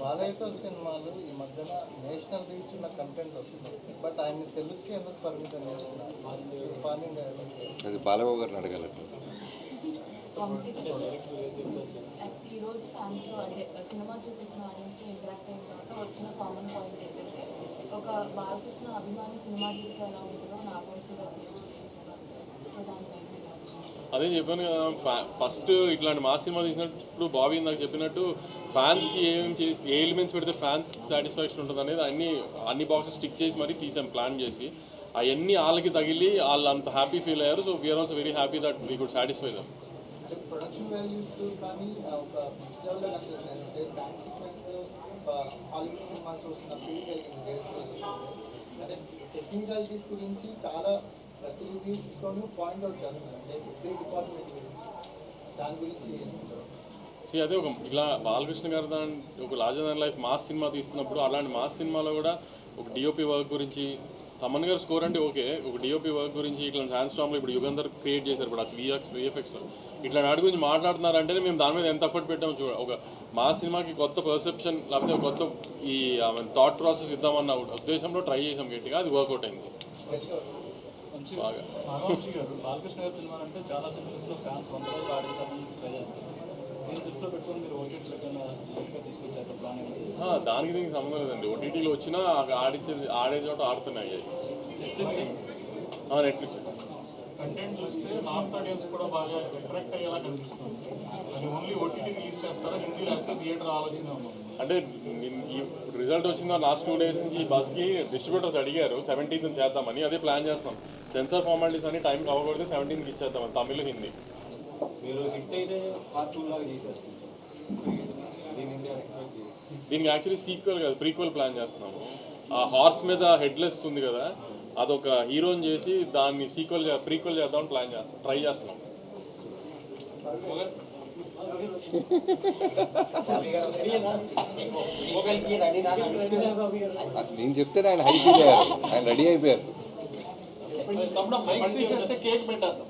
బాలయ్యతో సినిమాలు ఈ మధ్యన నేషనల్ రీచ్ ఉన్న కంటెంట్ వస్తుంది, బట్ ఆయన తెలుగుకి ఎందుకు పరిమితం చేస్తున్నారు? అది బాలబాబు గారిని అడగాలండి. ఈరోజు ఫ్యాన్స్తో అంటే సినిమా చూసి వచ్చిన ఆడియన్స్తో ఇంటరాక్ట్ అయిన తర్వాత వచ్చిన కామన్ పాయింట్ ఏంటంటే, ఒక బాలకృష్ణ అభిమాని సినిమా తీస్తే ఎలా ఉంటుందో నాగవంశీగా చేసి చూపించారు. సో దానిపై అదే చెప్పాను కదా, ఫస్ట్ ఇట్లాంటి మా సినిమా తీసినప్పుడు బాబీ నాకు చెప్పినట్టు ఫ్యాన్స్కి ఏమేమి చేసి ఏ ఎలిమెంట్స్ పెడితే ఫ్యాన్స్ సాటిస్ఫాక్షన్ ఉంటుంది అనేది అన్ని బాక్సెస్ స్టిక్ చేసి మరీ తీసాం ప్లాన్ చేసి. అవన్నీ వాళ్ళకి తగిలి వాళ్ళు అంత హ్యాపీ ఫీల్ అయ్యారు. So we are also very happy that we could satisfy them. Production values కానీ ఒక నెక్స్ట్ లెవెల్లో కనిపిస్తుంది. అంటే డాన్స్ సీక్వెన్స్ హాలీవుడ్ సినిమా చూసిన ఫీల్ కలిగింది. అంటే టెక్నికాలిటీస్ గురించి చాలా ప్రతి రివ్యూస్లోనూ పాయింట్అవుట్ చేస్తున్నారు, అంటే ఎవ్రీ డిపార్ట్మెంట్ గురించి. దాని గురించి అదే ఒక ఇలా బాలకృష్ణ గారు ఒక లార్జర్ దాన్ లైఫ్ మాస్ సినిమా తీస్తున్నప్పుడు అలాంటి మాస్ సినిమాలో కూడా ఒక డిఓపి వర్క్ గురించి, తమన్ గారు స్కోర్ అంటే ఓకే, ఒక డిఓపి వర్క్ గురించి ఇట్లా హ్యాండ్ స్టామ్లో ఇప్పుడు యుగంధర్ క్రియేట్ చేశారు ఇప్పుడు అసలు విఎఫ్ఎక్స్లో ఇట్లా వాటి గురించి మాట్లాడుతున్నారంటేనే మేము దాని మీద ఎంత ఎఫర్ట్ పెట్టాము చూడ. ఒక మా సినిమాకి కొత్త పర్సెప్షన్ లేకపోతే కొత్త ఈ థాట్ ప్రాసెస్ ఇద్దామన్న ఉద్దేశంలో ట్రై చేసాం గట్టిగా, అది వర్కౌట్ అయింది బాగా. నాగవంశీ గారు, బాలకృష్ణ గారి సినిమా అంటే చాలా సినిమాస్లో ఫ్యాన్స్ 100 రోజులు ఆడించాలని ట్రై చేస్తారు. దీన్ని దృష్టిలో పెట్టుకొని మీరు ఓటీటీలో తీసుకొచ్చారు ప్లాన్? దానికి దీనికి సంబంధం లేదండి, ఓటీటీలో వచ్చినా ఆడే చోట ఆడుతున్నాయి. నెట్ఫ్లిక్స్ కంటెంట్ చూస్తే నార్త్ ఆడియన్స్ కూడా బాగా అట్రాక్ట్ అయ్యేలా కనిపిస్తుంది. అది ఓన్లీ ఓటీటీ రిలీజ్ చేస్తారా, హిందీ లేకపోతే థియేటర్ ఆలోచన ఉన్నాం? అంటే ఈ రిజల్ట్ వచ్చిందో లాస్ట్ 2 days నుంచి బస్కి డిస్ట్రిబ్యూటర్స్ అడిగారు 17th చేద్దామని, అదే ప్లాన్ చేస్తాం. సెన్సార్ ఫార్మాలిటీస్ అని టైం అవ్వకూడదు, 17th ఇచ్చేద్దామని, తమిళ హిందీ. మీరు హిట్ అయితే పార్ట్ 2 లాగా చేసేస్తారు. దీనికి యాక్చువల్లీ సీక్వెల్ కాదు, ప్రీక్వెల్ ప్లాన్ చేస్తున్నాము. ఆ హార్స్ మీద హెడ్లెస్ ఉంది కదా, అదొక హీరోని చేసి దాన్ని ప్రీక్వెల్ చేద్దామని ట్రై చేస్తున్నాం. నేను చెప్తే ఆయన హై ఫీల్ అయ్యారు, ఆయన రెడీ అయిపోయారు. కేక్ పెట్టేద్దాం.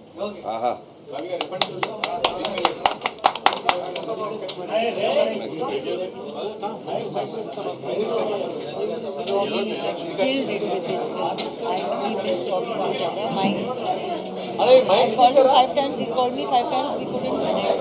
ఆహా, Killed it with this film. We missed talking to each other. Mics. I called him 5 times. He's called me 5 times. We couldn't connect.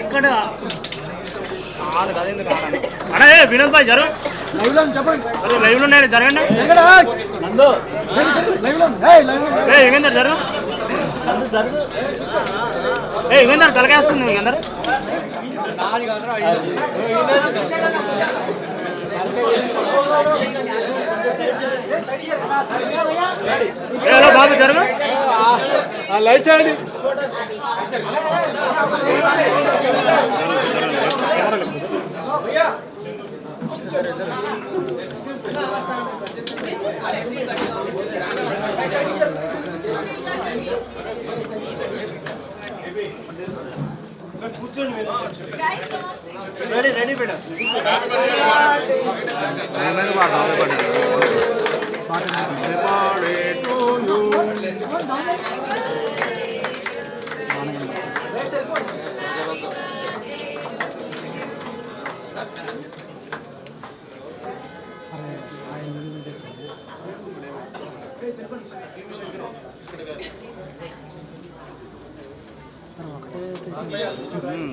ఇక్కడ అరే వినోద్ భాయ్ జరు లైవ్ లో జరగండి యుగేందర్ జరు యుగేందర్ తలకేస్తుంది యుగేందర్ హలో బాబు జరుగు లైట్ చేయండి రెడీ రెడీ మేడం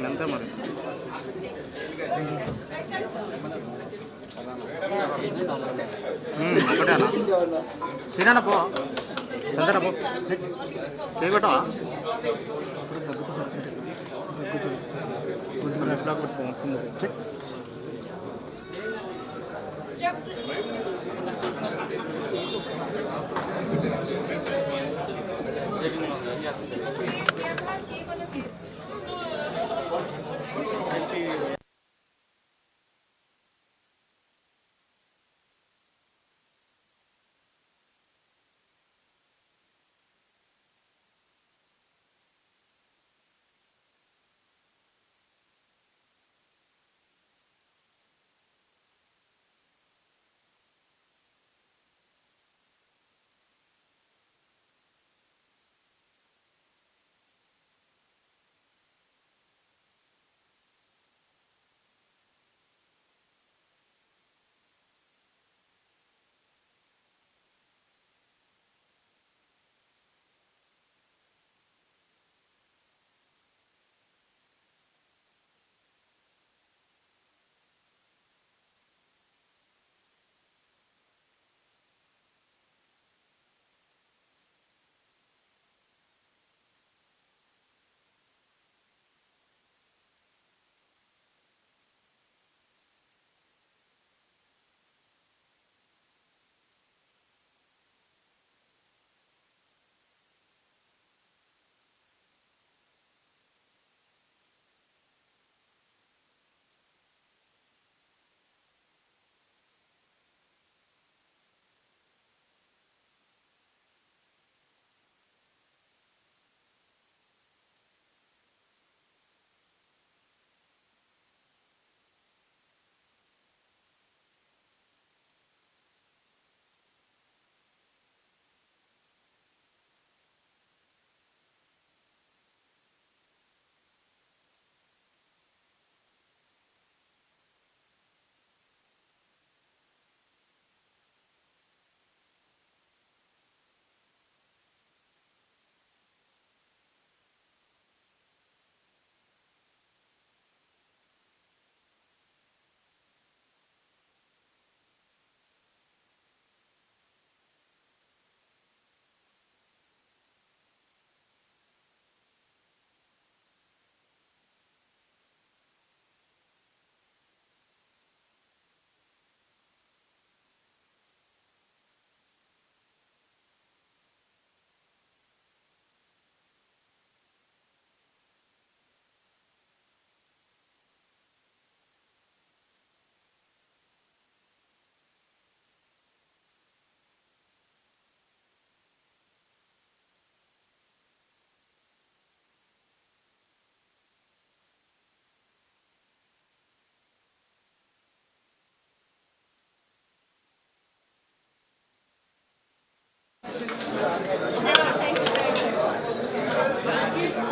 అంతే మరి ఒకటేనా సీనా పో సందర పో చేయగొట్టవా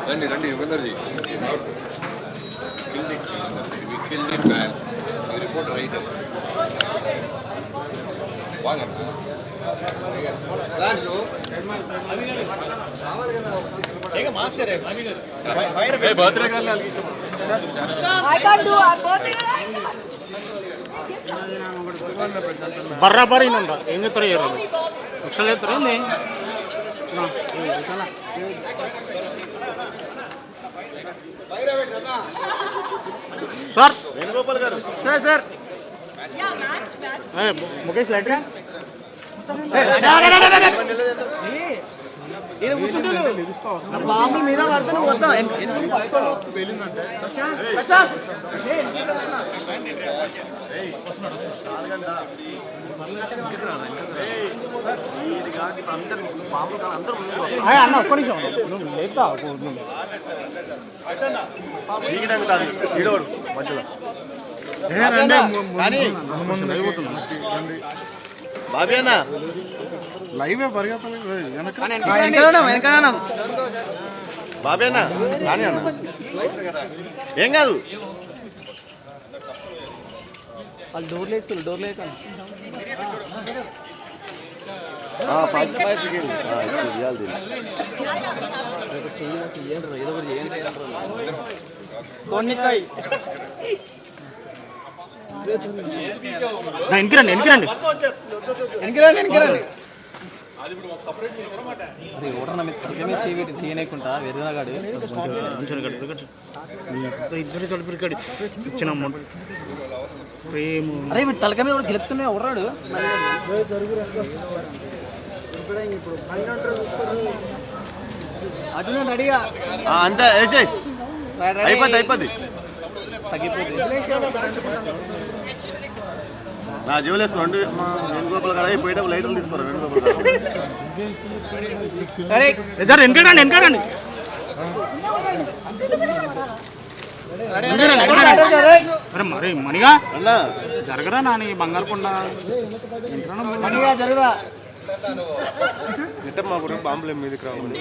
రండి రండి Yugandharji kill the man report right బాగా బర్రాబరి ఏం చెప్తారు లక్షలు చెప్తారు ఏంది సార్ వేణుగోపాల్ గారు సార్ సార్ ముఖేష్ లైట్ బాంబుల మీద పడుతున్నా వద్దాం అన్న ఒక్క నిమిషం లేపుతా మధ్యలో బాబీ అన్న లైవ్ వెనకాల బాబీ అన్న కానీ అన్న ఏం కాదు వాళ్ళు డోర్లు వేస్తారు డోర్లు వేస్తాను ఎన్నికరండి ఎన్నికరండి ఎన్నికరండి ఎన్నికరండి అది ఓటర్ మీద తలకమే చేయబెట్టి తీయనేకుంటా వెర్రగాడు ఇద్దరు కలిపి ఇచ్చిన ప్రేమ అరే వీడు తలక మీద గెలుపుతూనే ఓడరాడు అటు రెడీగా అంతా వేసే అయిపోద్ది అయిపోద్ది తగ్గిపోతుంది నా జీవులు వేసుకోండి వేణుగోపాల్ గారు అయిపోయేటప్పుడు లైట్లు తీసుకోరు వేణుగోపాల్ వెనకాడండి వెనకాడండి మరి మణిగా జరగరా నాని బంగారుకొండ మణిగా జరగరా మా గురించి బాంబులు మీదకి రావాలి